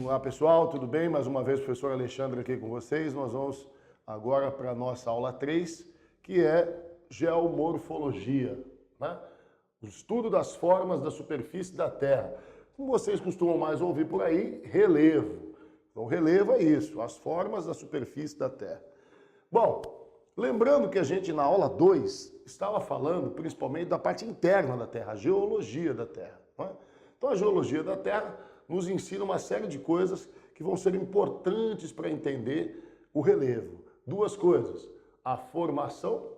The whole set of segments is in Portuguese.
Olá pessoal, tudo bem? Mais uma vez o professor Alexandre aqui com vocês. Nós vamos agora para a nossa aula 3, que é geomorfologia, né? O estudo das formas da superfície da Terra. Como vocês costumam mais ouvir por aí, relevo. Então relevo é isso, as formas da superfície da Terra. Bom, lembrando que a gente na aula 2 estava falando principalmente da parte interna da Terra, a geologia da Terra, né? Então a geologia da Terra nos ensina uma série de coisas que vão ser importantes para entender o relevo. Duas coisas, a formação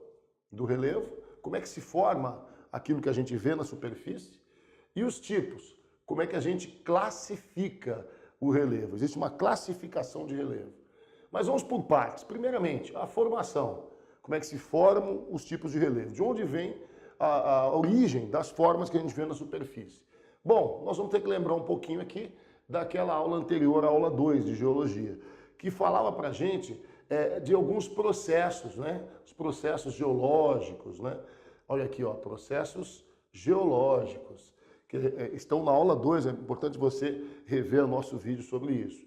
do relevo, como é que se forma aquilo que a gente vê na superfície, e os tipos, como é que a gente classifica o relevo. Existe uma classificação de relevo. Mas vamos por partes. Primeiramente, a formação. Como é que se formam os tipos de relevo? De onde vem a origem das formas que a gente vê na superfície? Bom, nós vamos ter que lembrar um pouquinho aqui daquela aula anterior, a aula 2 de geologia, que falava para a gente de alguns processos, né? Os processos geológicos, né? Olha aqui, ó, processos geológicos, que estão na aula 2, é importante você rever o nosso vídeo sobre isso.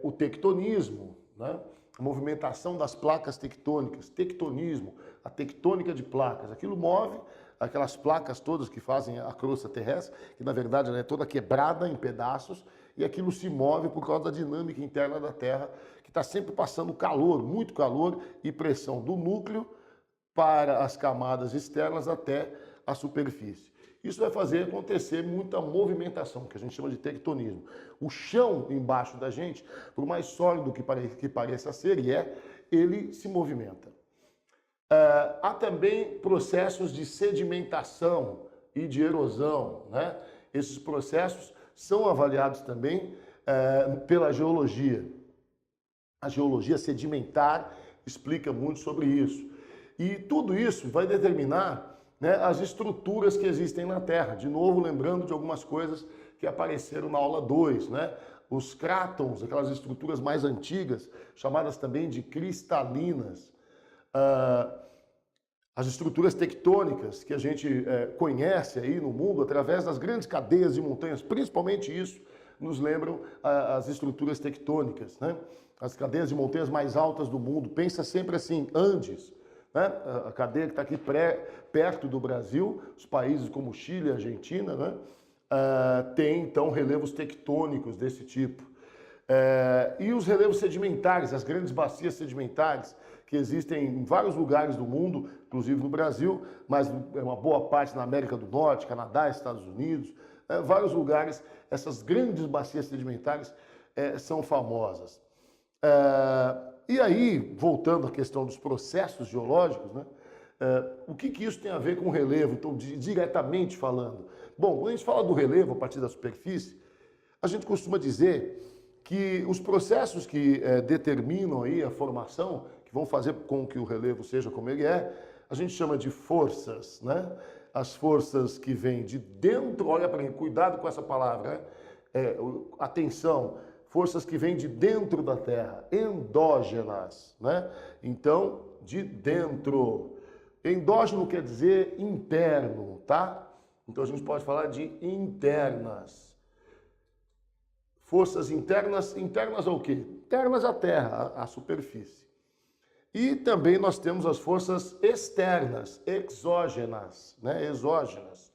O tectonismo, né? A movimentação das placas tectônicas, tectonismo, a tectônica de placas, aquilo move aquelas placas todas que fazem a crosta terrestre, que na verdade ela é toda quebrada em pedaços, e aquilo se move por causa da dinâmica interna da Terra, que está sempre passando calor, muito calor e pressão do núcleo para as camadas externas até a superfície. Isso vai fazer acontecer muita movimentação, que a gente chama de tectonismo. O chão embaixo da gente, por mais sólido que pareça ser, ele se movimenta. Há também processos de sedimentação e de erosão, né? Esses processos são avaliados também pela geologia. A geologia sedimentar explica muito sobre isso. E tudo isso vai determinar, né, as estruturas que existem na Terra. De novo, lembrando de algumas coisas que apareceram na aula 2, né? Os crátons, aquelas estruturas mais antigas, chamadas também de cristalinas. As estruturas tectônicas que a gente conhece aí no mundo, através das grandes cadeias de montanhas, principalmente isso, nos lembram as estruturas tectônicas, né? As cadeias de montanhas mais altas do mundo. Pensa sempre assim, Andes, né? A cadeia que está aqui perto do Brasil, os países como Chile e Argentina, né? Tem então relevos tectônicos desse tipo. E os relevos sedimentares, as grandes bacias sedimentares, que existem em vários lugares do mundo, inclusive no Brasil, mas uma boa parte na América do Norte, Canadá, Estados Unidos, vários lugares, essas grandes bacias sedimentares são famosas. E aí, voltando à questão dos processos geológicos, né, o que isso tem a ver com o relevo, então, diretamente falando? Bom, quando a gente fala do relevo a partir da superfície, a gente costuma dizer que os processos que determinam aí a formação, que vão fazer com que o relevo seja como ele é, a gente chama de forças, né? As forças que vêm de dentro, olha para mim, cuidado com essa palavra, né? Atenção, forças que vêm de dentro da Terra, endógenas, né? Então, de dentro. Endógeno quer dizer interno, tá? Então a gente pode falar de internas. Forças internas, internas ao quê? Internas à Terra, à superfície. E também nós temos as forças externas, exógenas, né? Exógenas.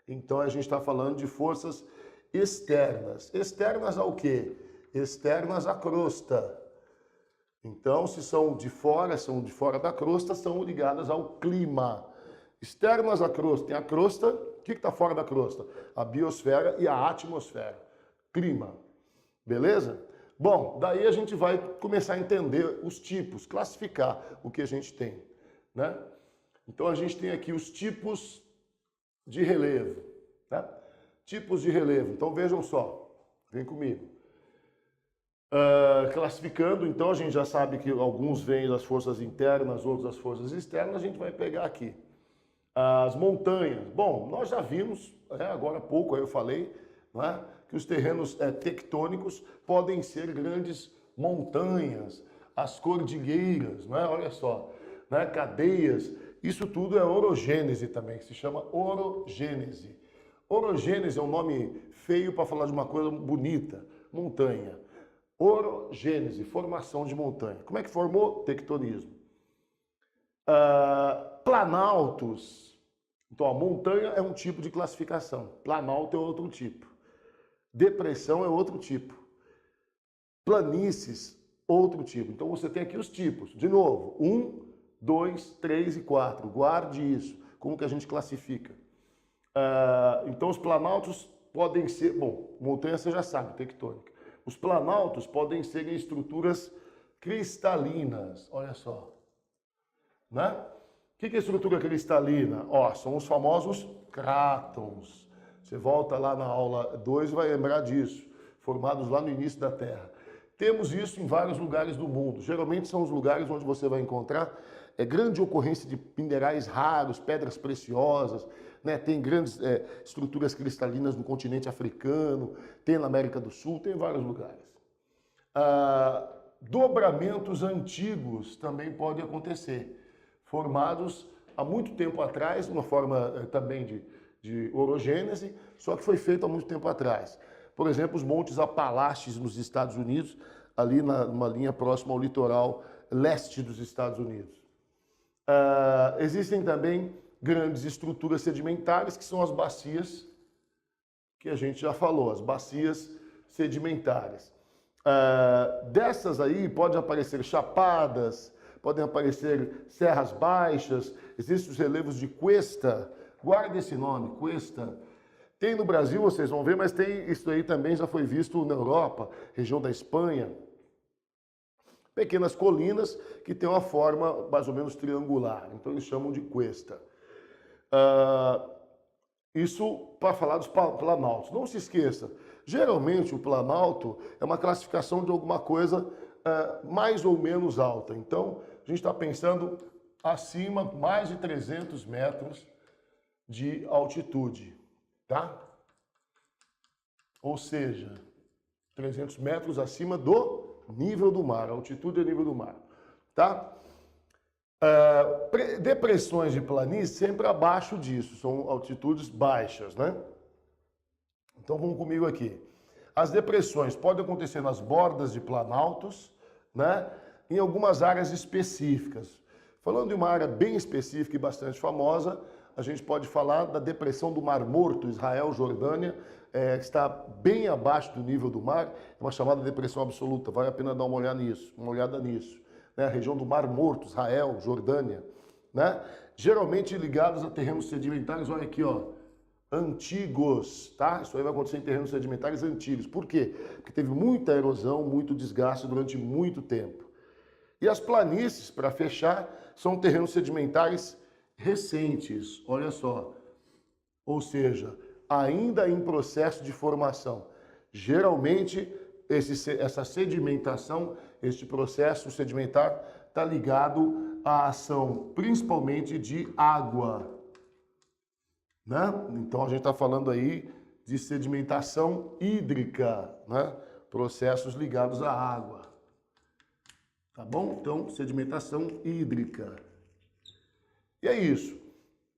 Então a gente está falando de forças externas. Externas ao quê? Externas à crosta. Então, se são de fora da crosta, são ligadas ao clima. Externas à crosta, tem a crosta, o que está fora da crosta? A biosfera e a atmosfera. Clima. Beleza? Bom, daí a gente vai começar a entender os tipos, classificar o que a gente tem, né? Então a gente tem aqui os tipos de relevo, né? Tipos de relevo. Então vejam só, vem comigo. Classificando, então a gente já sabe que alguns vêm das forças internas, outros das forças externas, a gente vai pegar aqui. As montanhas. Bom, nós já vimos, agora há pouco eu falei, né, que os terrenos tectônicos podem ser grandes montanhas, as cordilheiras, né, olha só, né, cadeias, isso tudo é orogênese também, se chama orogênese. Orogênese é um nome feio para falar de uma coisa bonita. montanha. Orogênese, formação de montanha. Como é que formou? Tectonismo. Planaltos. Então, a montanha é um tipo de classificação. Planalto é outro tipo. Depressão é outro tipo. Planícies, outro tipo. Então, você tem aqui os tipos. De novo, 1, 2, 3 e 4. Guarde isso. Como que a gente classifica? Então, os planaltos podem ser... Bom, montanha você já sabe, tectônica. Os planaltos podem ser em estruturas cristalinas. Olha só. Né? O que é estrutura cristalina? São os famosos crátons. Você volta lá na aula 2 e vai lembrar disso. Formados lá no início da Terra. Temos isso em vários lugares do mundo. Geralmente são os lugares onde você vai encontrar grande ocorrência de minerais raros, pedras preciosas, né? Tem grandes estruturas cristalinas no continente africano, tem na América do Sul, tem em vários lugares. Dobramentos antigos também podem acontecer, formados há muito tempo atrás, uma forma também de orogênese, só que foi feito há muito tempo atrás. Por exemplo, os Montes Apalaches nos Estados Unidos, ali numa linha próxima ao litoral leste dos Estados Unidos. Existem também grandes estruturas sedimentares, que são as bacias, que a gente já falou, as bacias sedimentares. Dessas aí podem aparecer chapadas, podem aparecer serras baixas, existem os relevos de cuesta, guarde esse nome, cuesta. Tem no Brasil, vocês vão ver, mas tem isso aí também, já foi visto na Europa, região da Espanha. Pequenas colinas que têm uma forma mais ou menos triangular, então eles chamam de cuesta. Isso para falar dos planaltos. Não se esqueça, geralmente o planalto é uma classificação de alguma coisa mais ou menos alta. Então, a gente está pensando acima, mais de 300 metros de altitude, tá? Ou seja, 300 metros acima do nível do mar, altitude é nível do mar, tá? Depressões de planície sempre abaixo disso, são altitudes baixas, né? Então vamos comigo aqui. As depressões podem acontecer nas bordas de planaltos, né? Em algumas áreas específicas. Falando de uma área bem específica e bastante famosa, a gente pode falar da depressão do Mar Morto, Israel, Jordânia, que está bem abaixo do nível do mar, é uma chamada depressão absoluta, vale a pena dar uma olhada nisso. Né? A região do Mar Morto, Israel, Jordânia, né? Geralmente ligados a terrenos sedimentares, olha aqui, ó, antigos, tá? Isso aí vai acontecer em terrenos sedimentares antigos. Por quê? Porque teve muita erosão, muito desgaste durante muito tempo. E as planícies, para fechar, são terrenos sedimentares recentes, olha só. Ou seja, ainda em processo de formação. Geralmente, essa sedimentação, este processo sedimentar, está ligado à ação principalmente de água. Né? Então, a gente está falando aí de sedimentação hídrica, né? Processos ligados à água. Tá bom? Então, sedimentação hídrica. E é isso.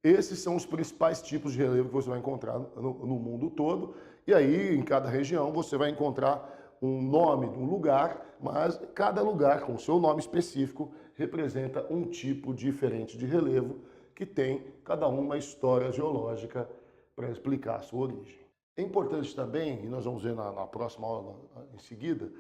Esses são os principais tipos de relevo que você vai encontrar no mundo todo. E aí, em cada região, você vai encontrar um nome de um lugar, mas cada lugar, com o seu nome específico, representa um tipo diferente de relevo que tem cada uma história geológica para explicar a sua origem. É importante também, e nós vamos ver na próxima aula em seguida,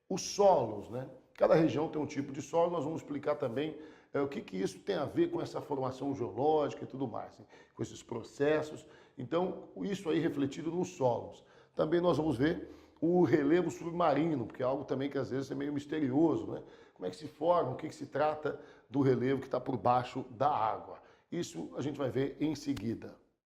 os solos, né? Cada região tem um tipo de solo, nós vamos explicar também o que isso tem a ver com essa formação geológica e tudo mais, né? Com esses processos. Então, isso aí refletido nos solos. Também nós vamos ver o relevo submarino, porque é algo também que às vezes é meio misterioso, né? Como é que se forma, o que se trata do relevo que está por baixo da água. Isso a gente vai ver em seguida.